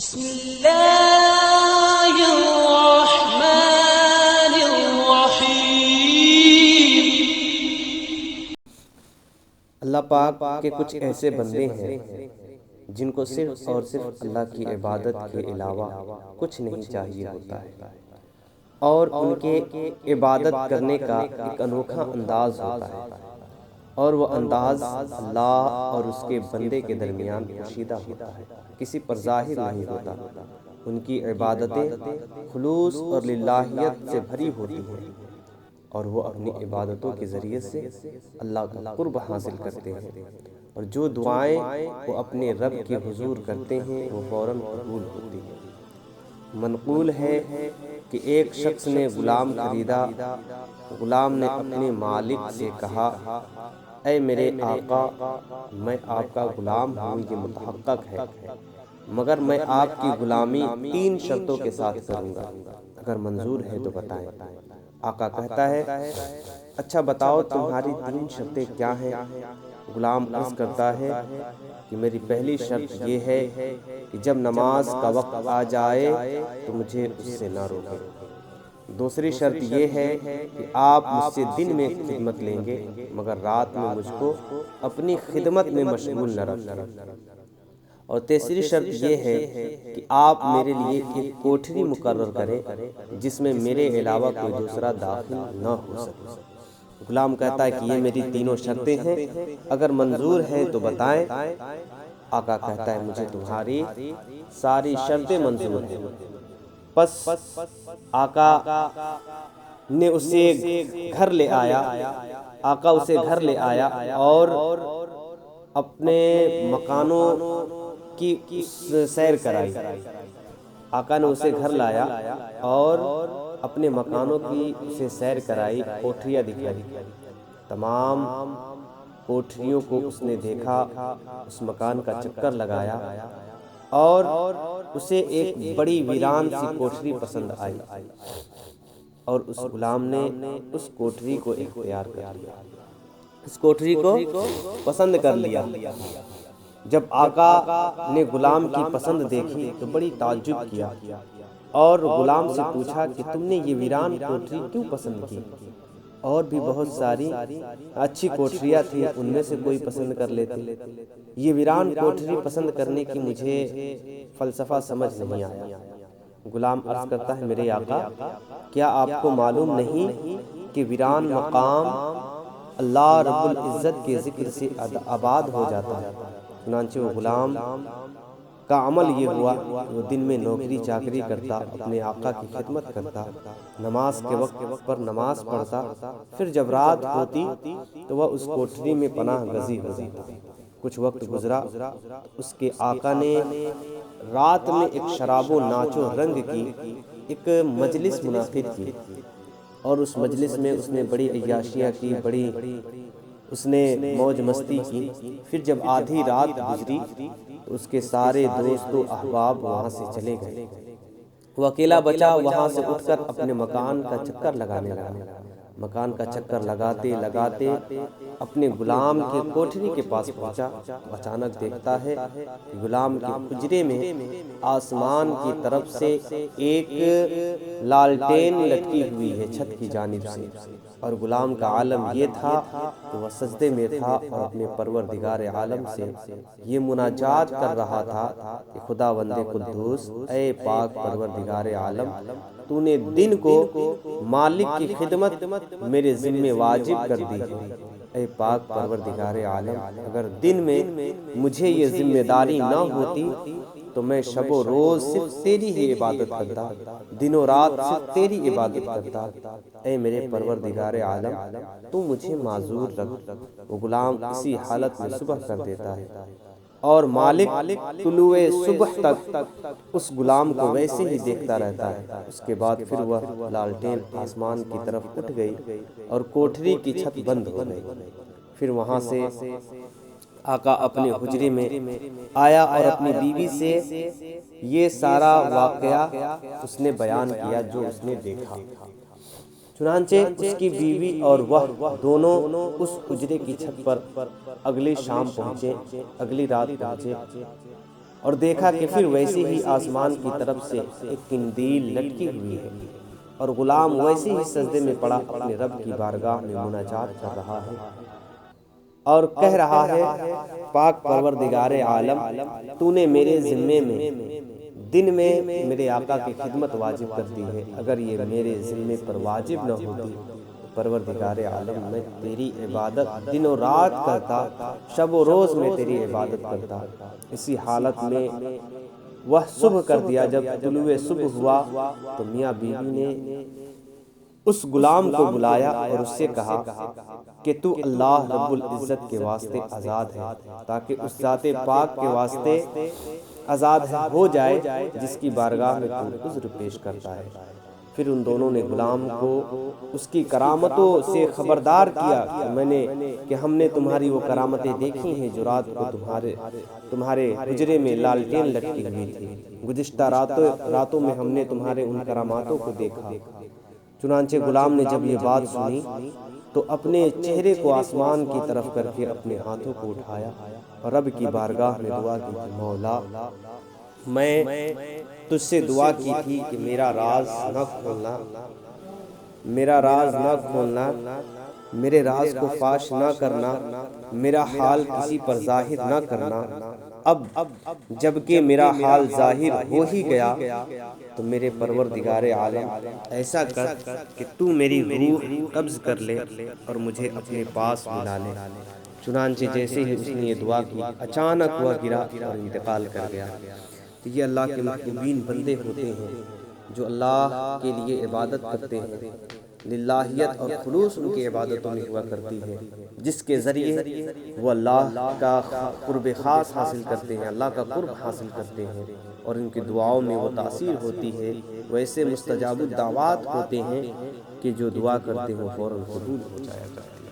بسم اللہ الرحمن الرحیم۔ اللہ پاک کے کچھ ایسے بندے ہیں جن کو صرف اور صرف اللہ کی عبادت کے علاوہ کچھ نہیں چاہیے ہوتا ہے، اور ان کے عبادت کرنے کا ایک انوکھا انداز ہوتا ہے، اور وہ انداز اللہ اور اس کے بندے کے درمیان پوشیدہ ہوتا ہے، کسی پر ظاہر نہیں ہوتا۔ ان کی عبادتیں خلوص اور للہیت سے بھری ہوتی ہیں، اور وہ اپنی عبادتوں کے ذریعے سے اللہ کا قرب حاصل کرتے ہیں، اور جو دعائیں وہ اپنے رب کے حضور کرتے ہیں وہ فوراً قبول ہوتی ہیں۔ منقول ہے کہ ایک شخص نے غلام خریدا، غلام نے اپنے مالک سے کہا، اے میرے آقا، میں آپ کا غلام ہوں، یہ متحقق ہے، مگر میں آپ کی غلامی 3 شرطوں کے ساتھ کروں گا، اگر منظور ہے تو بتائیں۔ آقا کہتا ہے، اچھا بتاؤ تمہاری 3 شرطیں کیا ہیں؟ غلام عرض کرتا ہے کہ میری پہلی شرط یہ ہے کہ جب نماز کا وقت آ جائے تو مجھے اس سے نہ روکیں۔ دوسری شرط یہ ہے کہ آپ مجھ سے دن میں خدمت لیں گے، مگر رات میں مجھ کو اپنی خدمت میں مشغول نہ رکھیں۔ اور تیسری شرط یہ ہے کہ آپ میرے لیے ایک کوٹھری مقرر کریں جس میں میرے علاوہ کوئی دوسرا داخل نہ ہو سکے۔ غلام کہتا ہے کہ یہ میری تینوں شرطیں ہیں، اگر منظور ہے تو بتائیں۔ آقا کہتا ہے مجھے تمہاری ساری شرطیں منظور ہیں۔ پس آقا نے اسے گھر لے آیا، آقا اسے گھر لے آیا اور اپنے مکانوں کی سیر کرائی۔ آقا نے اسے گھر لایا اور اپنے مکانوں کی اسے سیر کرائی، کوٹھریاں دکھائی۔ تمام کوٹھریوں کو اس نے دیکھا، اس مکان کا چکر لگایا، اور اسے ایک بڑی ویران سی کوٹھری پسند آئی، اور اس غلام نے اس کوٹھری کو اختیار کر لیا، اس کوٹھری کو پسند کر لیا۔ جب آقا نے غلام کی پسند دیکھی تو بڑی تعجب کیا، اور غلام سے پوچھا کہ تم نے یہ ویران کوٹھری کیوں پسند کی؟ اور بھی بہت ساری اچھی کوٹھریاں تھیں، ان میں سے کوئی پسند کر لیتے۔ یہ ویران کوٹھری پسند کرنے کی مجھے فلسفہ سمجھ نہیں آیا۔ غلام عرض کرتا ہے، میرے آقا، کیا آپ کو معلوم نہیں کہ ویران مقام اللہ رب العزت کے ذکر سے آباد ہو جاتا ہے؟ چنانچہ وہ غلام کا عمل یہ ہوا کہ وہ دن میں نوکری چاکری کرتا، اپنے آقا کی خدمت کرتا، نماز کے وقت پر نماز پڑھتا، پھر جب رات ہوتی تو وہ اس کوٹھری میں پناہ گزین ہو جاتا۔ کچھ وقت گزرا، اس کے آقا نے رات میں ایک شراب و ناچ و رنگ کی ایک مجلس منعقد کی، اور اس مجلس میں اس نے بڑی عیاشیاں کی، بڑی اس نے موج مستی کی۔ پھر جب آدھی رات گزری تو اس کے سارے دوست و احباب وہاں سے چلے گئے، وہ اکیلا بچا۔ وہاں سے اٹھ کر اپنے مکان کا چکر لگانے لگا۔ مکان کا چکر لگاتے لگاتے اپنے غلام کے کوٹھری کے پاس پہنچا، اچانک دیکھتا ہے کہ غلام کے حجرے میں آسمان کی طرف سے ایک لالٹین لٹکی ہوئی ہے چھت کی جانب سے، اور غلام کا عالم یہ تھا کہ وہ سجدے میں تھا اور اپنے پروردگار عالم سے یہ مناجات کر رہا تھا کہ خداوند قدوس، اے پاک پروردگار عالم، تو نے دن کو مالک کی خدمت میرے ذمہ واجب کر دی ہے۔ اے پاک پروردگار عالم، اگر دن میں مجھے یہ ذمہ داری نہ ہوتی تو میں شب و روز صرف تیری ہی عبادت کرتا، دن و رات صرف تیری عبادت کرتا۔ اے میرے پروردگار عالم، تو مجھے معذور رکھ۔ وہ غلام اسی حالت میں صبح کر دیتا ہے، اور مالک طلوع صبح تک اس غلام کو ویسے ہی دیکھتا رہتا ہے۔ اس کے بعد پھر وہ لالٹین آسمان کی طرف اٹھ گئی اور کوٹھری کی چھت بند ہو گئی۔ پھر وہاں سے آقا اپنے حجرے میں آیا اور اپنی بیوی سے یہ سارا واقعہ اس نے بیان کیا جو اس نے دیکھا۔ چنانچہ اس کی بیوی اور وہ دونوں اس حجرے کی چھت پر اگلی شام پہنچے، اگلی رات پہنچے، اور دیکھا کہ پھر ویسے ہی آسمان کی طرف سے ایک قندیل لٹکی ہوئی ہے، اور غلام ویسے ہی سجدے میں پڑا اپنے رب کی بارگاہ میں مناجات کر رہا ہے اور کہہ رہا ہے، پاک پروردگار عالم، تو نے میرے ذمے میں دن میں میرے آقا کی خدمت واجب کر دی ہے، اگر یہ میرے ذمے پر واجب نہ ہوتی تو پروردگار عالم میں تیری عبادت دن و رات کرتا، شب و روز میں تیری عبادت کرتا۔ اسی حالت میں وہ صبح کر دیا، جب طلوع صبح ہوا تو میاں بیوی نے اس غلام کو بلایا اور اس سے کہا کہ تو اللہ رب العزت کے واسطے آزاد ہے، تاکہ اس ذات پاک کے واسطے آزاد ہو جائے جس کی بارگاہ میں تو عذر پیش کرتا ہے۔ پھر ان دونوں نے غلام کو اس کی کرامتوں سے خبردار کیا کہ ہم نے تمہاری وہ کرامتیں دیکھی ہیں جو رات کو تمہارے حجرے میں لالٹین لٹکی ہوئی تھی، گزشتہ راتوں میں ہم نے تمہارے ان کراماتوں کو دیکھا۔ چنانچہ غلام نے جب یہ بات سنی تو اپنے چہرے کو آسمان کی طرف کر کے اپنے ہاتھوں کو اٹھایا اور رب کی بارگاہ میں دعا کی کہ مولا، میں تجھ سے دعا کی تھی کہ میرا راز نہ کھولنا، میرے راز کو فاش نہ کرنا، میرا حال کسی پر ظاہر نہ کرنا۔ اب جبکہ میرا حال ظاہر ہو ہی گیا تو میرے پروردگار عالم ایسا کر کہ تو میری روح قبض کر لے اور مجھے اپنے پاس ملا لے۔ چنانچہ جیسے ہی اس نے یہ دعا کی، اچانک وہ گرا اور انتقال کر گیا۔ تو یہ اللہ کے محبوبین بندے ہوتے ہیں جو اللہ کے لیے عبادت کرتے ہیں، للہیت اور خلوص ان کی عبادتوں میں ہوا کرتی ہے، جس کے ذریعے وہ اللہ کا قرب خاص حاصل کرتے ہیں، اللہ کا قرب حاصل کرتے ہیں، اور ان کی دعاؤں میں وہ تاثیر ہوتی ہے، وہ ایسے مستجاب الدعوات ہوتے ہیں کہ جو دعا کرتے ہیں فوراً قبول ہو جایا کرتے ہیں۔